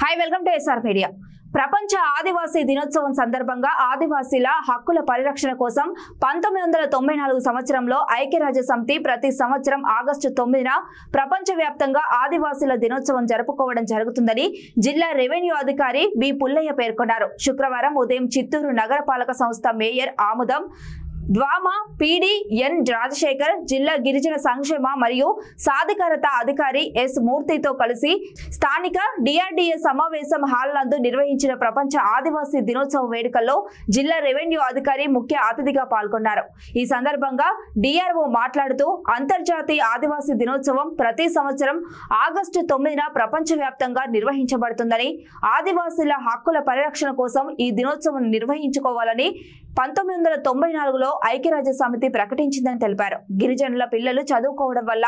High welcome to SR media. ప్రపంచ ఆదివాసీ దినోత్సవం సందర్భంగా ఆదివాసీల హక్కుల పరిరక్షణ కోసం 1994 సంవత్సరంలో ఐక్యరాజ్యసమితి ప్రతి సంవత్సరం ఆగస్టు 9న ప్రపంచవ్యాప్తంగా ఆదివాసీల దినోత్సవం జరుపుకోవడం జరుగుతుందని జిల్లా రెవెన్యూ అధికారి బి పుల్లయ్య పేర్కొన్నారు. శుక్రవారం ఉదయం చిత్తూరు నగరపాలక సంస్థ మేయర్ ఆముదం ద్వామా పీడీ ఎన్ రాజశేఖర్, జిల్లా గిరిజన సంక్షేమ మరియు సాధికారత అధికారి ఎస్ మూర్తితో కలిసి స్థానిక డిఆర్డీఏ సమావేశం హాల్ నందు నిర్వహించిన ప్రపంచ ఆదివాసీ దినోత్సవ వేడుకల్లో జిల్లా రెవెన్యూ అధికారి ముఖ్య అతిథిగా పాల్గొన్నారు. ఈ సందర్భంగా డిఆర్ఓ మాట్లాడుతూ అంతర్జాతీయ ఆదివాసీ దినోత్సవం ప్రతి సంవత్సరం ఆగస్టు 9న ప్రపంచవ్యాప్తంగా నిర్వహించబడుతుందని, ఆదివాసీల హక్కుల పరిరక్షణ కోసం ఈ దినోత్సవం నిర్వహించుకోవాలని 1994లో ఐక్యరాజ్య సమితి ప్రకటించిందని తెలిపారు. గిరిజనుల పిల్లలు చదువుకోవడం వల్ల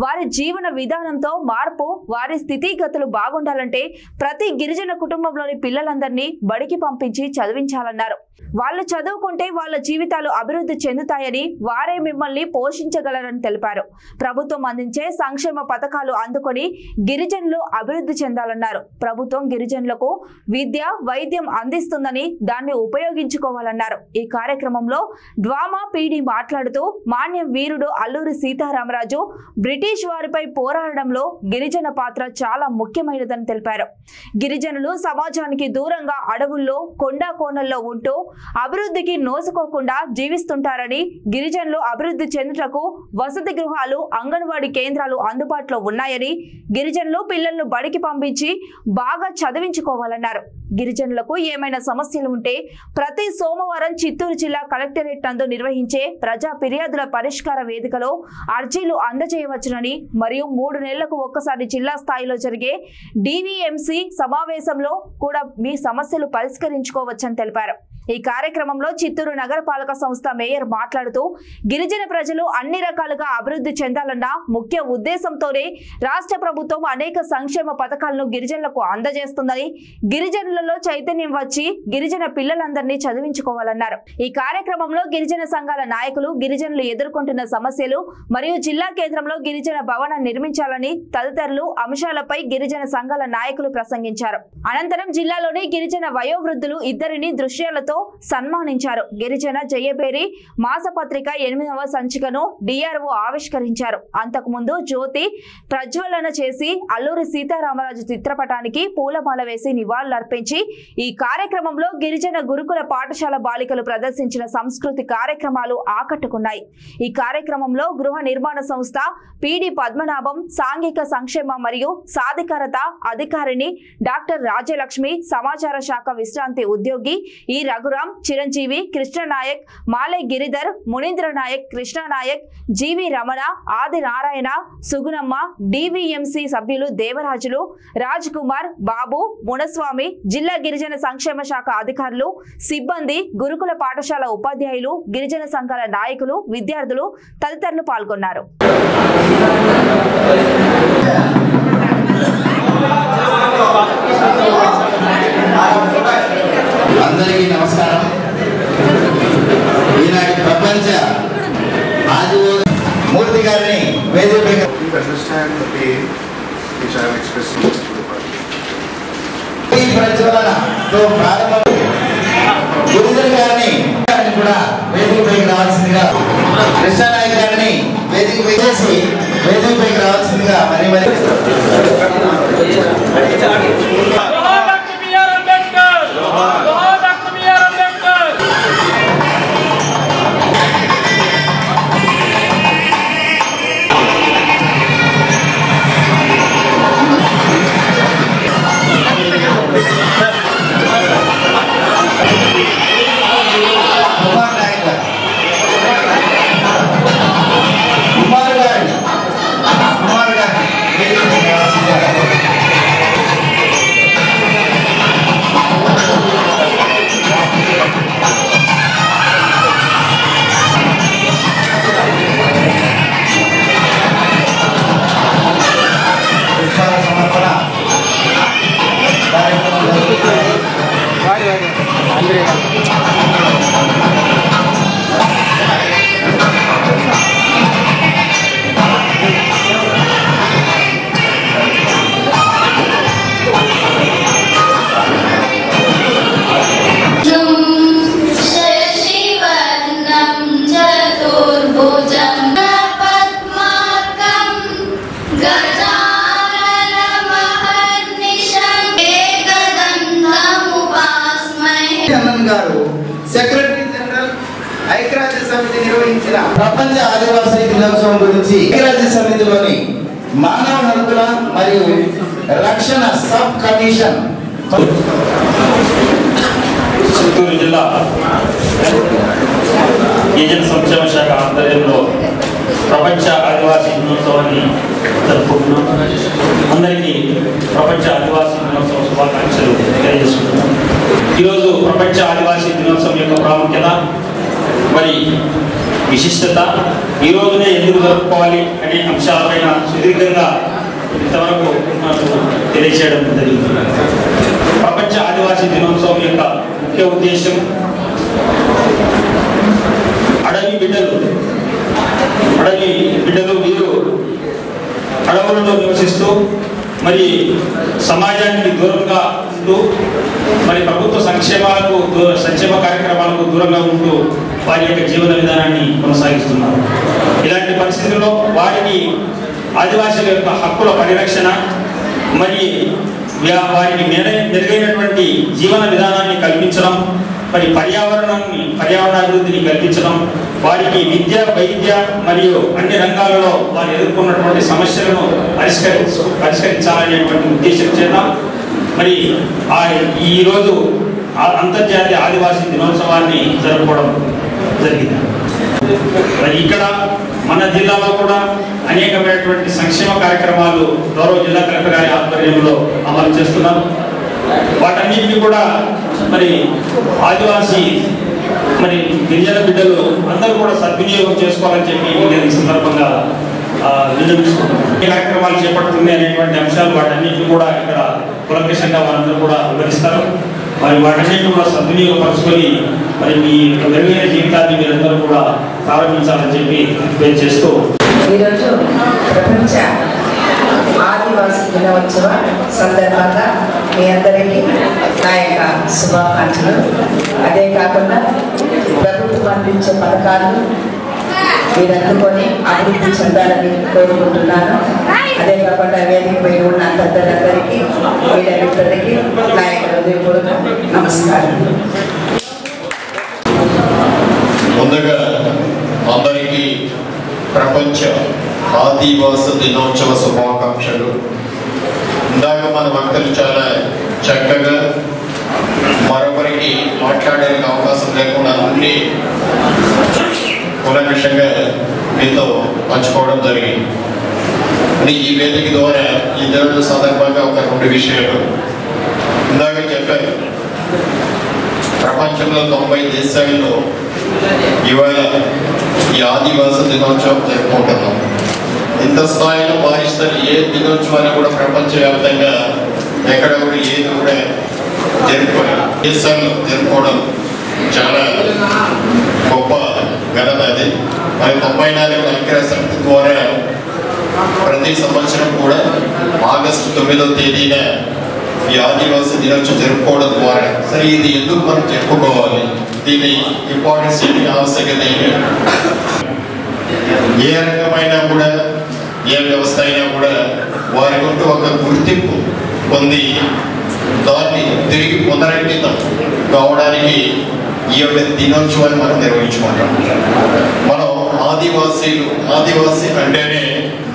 వారి జీవన విధానంతో మార్పు, వారి స్థితిగతులు బాగుండాలంటే ప్రతి గిరిజన కుటుంబంలోని పిల్లలందరినీ బడికి పంపించి చదివించాలన్నారు. వాళ్ళు చదువుకుంటే వాళ్ళ జీవితాలు అభివృద్ధి చెందుతాయని, వారే మిమ్మల్ని పోషించగలరని తెలిపారు. ప్రభుత్వం అందించే సంక్షేమ పథకాలు అందుకొని గిరిజనులు అభివృద్ధి చెందాలన్నారు. ప్రభుత్వం గిరిజనులకు విద్య, వైద్యం అందిస్తుందని దాన్ని ఉపయోగించుకోవాలన్నారు. ఈ కార్యక్రమంలో ద్వామా పీడీ మాట్లాడుతూ మాన్యం వీరుడు అల్లూరి సీతారామరాజు బ్రిటిష్ వారిపై పోరాడడంలో గిరిజన పాత్ర చాలా ముఖ్యమైనదని తెలిపారు. గిరిజనులు సమాజానికి దూరంగా అడవుల్లో, కొండా కోనల్లో ఉంటూ అభివృద్ధికి నోసుకోకుండా జీవిస్తుంటారని, గిరిజనులు అభివృద్ధి చెందుటకు వసతి గృహాలు, అంగన్వాడీ కేంద్రాలు అందుబాటులో ఉన్నాయని, గిరిజనులు పిల్లలను బడికి పంపించి బాగా చదివించుకోవాలన్నారు. గిరిజనులకు ఏమైనా సమస్యలు ఉంటే ప్రతి సోమవారం చిత్తూరు జిల్లా కలెక్టరేట్ నందు నిర్వహించే ప్రజా ఫిర్యాదుల పరిష్కార వేదికలో అర్జీలు అందజేయవచ్చునని, మరియు 3 నెలలకు ఒక్కసారి జిల్లా స్థాయిలో జరిగే డివిఎంసి సమావేశంలో కూడా మీ సమస్యలు పరిష్కరించుకోవచ్చని తెలిపారు. ఈ కార్యక్రమంలో చిత్తూరు నగరపాలక సంస్థ మేయర్ మాట్లాడుతూ గిరిజన ప్రజలు అన్ని రకాలుగా అభివృద్ధి చెందాలన్న ముఖ్య ఉద్దేశంతోనే రాష్ట్ర ప్రభుత్వం అనేక సంక్షేమ పథకాలను గిరిజనులకు అందజేస్తుందని, గిరిజనులలో చైతన్యం వచ్చి గిరిజన పిల్లలందరినీ చదివించుకోవాలన్నారు. ఈ కార్యక్రమంలో గిరిజన సంఘాల నాయకులు గిరిజనులు ఎదుర్కొంటున్న సమస్యలు మరియు జిల్లా కేంద్రంలో గిరిజన భవనం నిర్మించాలని తదితరులు అంశాలపై గిరిజన సంఘాల నాయకులు ప్రసంగించారు. అనంతరం జిల్లాలోని గిరిజన వయోవృద్ధులు ఇద్దరిని దృశ్యాలతో సన్మానించారు. గిరిజన జయపేరి మాసపత్రిక 8వ సంచికను డిఆర్ఓ ఆవిష్కరించారు. అంతకుముందు జ్యోతి ప్రజ్వలన చేసి అల్లూరి సీతారామరాజు చిత్రపటానికి పూలమాల వేసి నివాళులర్పించి ఈ కార్యక్రమంలో గిరిజన గురుకుల పాఠశాల బాలికలు ప్రదర్శించిన సంస్కృతి కార్యక్రమాలు ఆకట్టుకున్నాయి. ఈ కార్యక్రమంలో గృహ నిర్మాణ సంస్థ పీడి పద్మనాభం, సాంఘిక సంక్షేమ మరియు సాధికారత అధికారిని డాక్టర్ రాజ్యలక్ష్మి, సమాచార శాఖ విశ్రాంతి ఉద్యోగి ఈ రఘురాం, చిరంజీవి, కృష్ణనాయక్, మాలే గిరిధర్, మునీంద్ర నాయక్, కృష్ణనాయక్, జీవి రమణ, ఆది నారాయణ, సుగుణమ్మ, డివిఎంసి సభ్యులు దేవరాజులు, రాజ్ కుమార్, బాబు, మునస్వామి, జిల్లా గిరిజన సంక్షేమ శాఖ అధికారులు, సిబ్బంది, గురుకుల పాఠశాల ఉపాధ్యాయులు, గిరిజన సంఘాల నాయకులు, విద్యార్థులు తదితరులు పాల్గొన్నారు. అందరికీ నమస్కారం. ఈనాటి ప్రపంచ ఆదివాసీ మూర్తి గారిని వేదికపై ప్రజ్వలనతో ప్రారంభం గిరిజన గారిని కూడా వేదికపైకి రావాల్సిందిగా, కృష్ణనాయక్ గారిని వేదికపై చేసి వేదికపైకి రావాల్సిందిగా మరి నిర్వహించిన ప్రపంచ ఆదివాసీ దినోత్సవం గురించి ఐక్యరాజ్య సమితిలోని మానవ హక్కుల మరియు రక్షణ సబ్ కమిషన్ చిత్తూరు జిల్లా గిరిజన సంక్షేమ శాఖ ఆధ్వర్యంలో ప్రపంచ ఆదివాసీ దినోత్సవాన్ని జరుపుకుంటున్నాం. అందరికీ ప్రపంచ ఆదివాసీ దినోత్సవ శుభాకాంక్షలు తెలియజేస్తున్నాం. ఈరోజు ప్రపంచ ఆదివాసీ దినోత్సవం యొక్క ప్రాముఖ్యత మరి విశిష్టత, ఈ రోజునే ఎందుకు జరుపుకోవాలి అనే అంశాలపైన సుదీర్ఘంగా ఇంతవరకు మనకు తెలియజేయడం జరిగింది. ప్రపంచ ఆదివాసీ దినోత్సవం యొక్క ముఖ్య ఉద్దేశం అడవి బిడ్డలు వీరు అడవులలో నివసిస్తూ మరి సమాజానికి దూరంగా ఉంటూ మరి ప్రభుత్వ సంక్షేమ కార్యక్రమాలకు దూరంగా ఉంటూ వారి యొక్క జీవన విధానాన్ని కొనసాగిస్తున్నారు. ఇలాంటి పరిస్థితుల్లో వారికి ఆదివాసీల యొక్క హక్కుల పరిరక్షణ మరి వారికి మెరుగైనటువంటి జీవన విధానాన్ని కల్పించడం, మరి పర్యావరణాభివృద్ధిని కల్పించడం, వారికి విద్య, వైద్య మరియు అన్ని రంగాలలో వారు ఎదుర్కొన్నటువంటి సమస్యలను పరిష్కరించాలనేటువంటి ఉద్దేశం చేత మరి ఈరోజు అంతర్జాతీయ ఆదివాసీ దినోత్సవాన్ని జరుపుకోవడం జరిగింది. మరి ఇక్కడ మన జిల్లాలో కూడా అనేకమైనటువంటి సంక్షేమ కార్యక్రమాలు గౌరవ జిల్లా కలెక్టర్ గారి ఆధ్వర్యంలో అమలు చేస్తున్నారు. వాటన్నింటినీ కూడా మరి ఆదివాసీ మరి గిరిజన బిడ్డలు అందరూ కూడా సద్వినియోగం చేసుకోవాలని చెప్పి నేను ఈ సందర్భంగా విన్నవిస్తున్నాను. ఏ కార్యక్రమాలు చేపడుతుంది అనేటువంటి అంశాలు వాటన్నింటినీ కూడా ఇక్కడ కులంకషంగా వారందరూ కూడా వివరిస్తారు. మరి వాటన్నింటినీ కూడా సద్వినియోగపరుచుకొని మరి మీ మెరుగైన జీవితాన్ని మీరందరూ కూడా ప్రారంభించాలని చెప్పి రిక్వెస్ట్ చేస్తూ ఈరోజు ప్రపంచ ఆదివాసీ దినోత్సవ సందర్భంగా మీ అందరికీ నా యొక్క శుభాకాంక్షలు. అదే కాకుండా ప్రభుత్వం అందించే పథకాలు మీరు అందుకొని అభివృద్ధి చెందాలని కోరుకుంటున్నాను. అదే కాకుండా వేదికపై ఉన్న పెద్దలందరికీ వీళ్ళందరికీ నా యొక్క హృదయపూర్వక నమస్కారం. ముందుగా అందరికీ ప్రపంచ ఆదివాసీ దినోత్సవ శుభాకాంక్షలు. ఇందాక మన వక్తలు చాలా చక్కగా మరొకరికి మాట్లాడడానికి అవకాశం లేకుండా అన్ని కులంకషంగా మీతో పంచుకోవడం జరిగింది. ఈ వేదిక ద్వారా ఈ దినోత్సవ సందర్భంగా ఒక 2 విషయాలు ఇందాక చెప్పారు. ప్రపంచంలో 90 దేశాల్లో ఇవాళ ఈ ఆదివాసీ దినోత్సవం జరుపుకుంటున్నాం. ఇంత స్థాయిలో భావిస్తారు ఏ దినోత్సవాన్ని కూడా ప్రపంచవ్యాప్తంగా ఎక్కడ కూడా ఏది కూడా జరుపుకోలేదు. దేశాల్లో జరుపుకోవడం చాలా గొప్ప ఘనత అది. మరి 94 ఐక్యరాజ్య సమితి ద్వారా ప్రతి సంవత్సరం కూడా ఆగస్టు 9వ తేదీన ఈ ఆదివాసీ దినోత్సవం జరుపుకోవడం ద్వారా సరే ఇది ఎందుకు మనం జరుపుకోవాలి, దీని ఇంపార్టెన్స్ ఏంటి, ఆవశ్యకత ఏంటి, ఏ రంగమైనా కూడా ఏ వ్యవస్థ అయినా కూడా వారికంటూ ఒక గుర్తింపు పొంది దాన్ని తిరిగి పునరంకితం కావడానికి ఈ యొక్క దినోత్సవాన్ని మనం నిర్వహించుకుంటాం. మనం ఆదివాసీ అంటేనే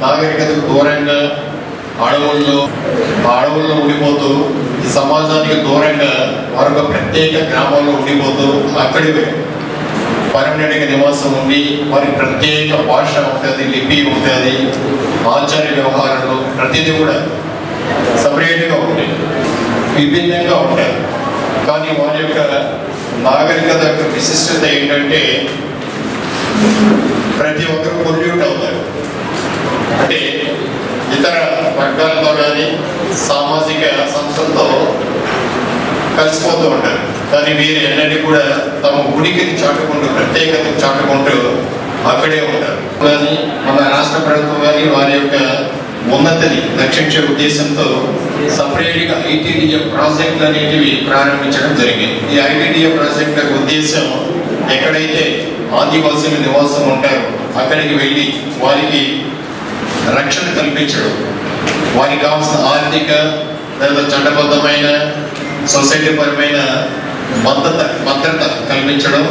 నాగరికతకు దూరంగా అడవుల్లో ఉండిపోతూ ఈ సమాజానికి దూరంగా మరొక ప్రత్యేక గ్రామాల్లో ఉండిపోతూ అక్కడి పర్మనెంట్గా నివాసం ఉండి మరి ప్రత్యేక భాష ఉంటుంది, లిపి ఉంటుంది, ఆచార్య వ్యవహారాలు ప్రతిదీ కూడా సపరేట్గా ఉంటాయి, విభిన్నంగా ఉంటాయి. కానీ వారి యొక్క నాగరికత యొక్క విశిష్టత ఏంటంటే ప్రతి ఒక్కరు పొల్యూట్ అవుతారు. అంటే ఇతర వర్గాలతో కానీ సామాజిక సంస్థలతో కలిసిపోతూ ఉంటారు. కానీ వీరు ఎన్నడూ కూడా తమ ఉనికిని చాటుకుంటూ ప్రత్యేకతను చాటుకుంటూ అక్కడే ఉంటారు. కానీ మన రాష్ట్ర ప్రభుత్వం కానీ వారి యొక్క ఉన్నతిని రక్షించే ఉద్దేశంతో సపరేట్గా ఐటీడీఏ ప్రాజెక్టులు అనేటివి ప్రారంభించడం జరిగింది. ఈ ఐటీడీఏ ప్రాజెక్ట్ యొక్క ఉద్దేశం ఎక్కడైతే ఆదివాసీలు నివాసం ఉంటారో అక్కడికి వెళ్ళి వారికి రక్షణ కల్పించడం, వారికి కావాల్సిన ఆర్థిక లేదా చట్టబద్ధమైన సొసైటీ పరమైన భద్రత కల్పించడం,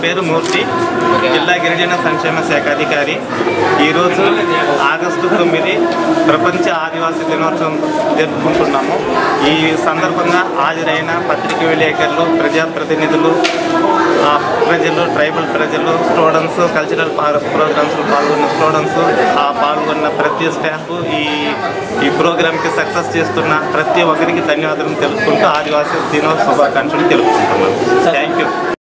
పేరు మూర్తి, జిల్లా గిరిజన సంక్షేమ శాఖ అధికారి. ఈరోజు ఆగస్టు 9 ప్రపంచ ఆదివాసీ దినోత్సవం జరుపుకుంటున్నాము. ఈ సందర్భంగా హాజరైన పత్రికా విలేకరులు, ప్రజాప్రతినిధులు, ప్రజలు, ట్రైబల్ ప్రజలు, స్టూడెంట్స్, కల్చరల్ ప్రోగ్రామ్స్లో పాల్గొన్న స్టూడెంట్స్, పాల్గొన్న ప్రతి స్టాఫ్, ఈ ప్రోగ్రామ్కి సక్సెస్ చేస్తున్న ప్రతి ఒక్కరికి ధన్యవాదాలు తెలుపుకుంటూ ఆదివాసీ దినోత్సవ శుభాకాంక్షలు తెలుపుకుంటున్నాను. Thank you.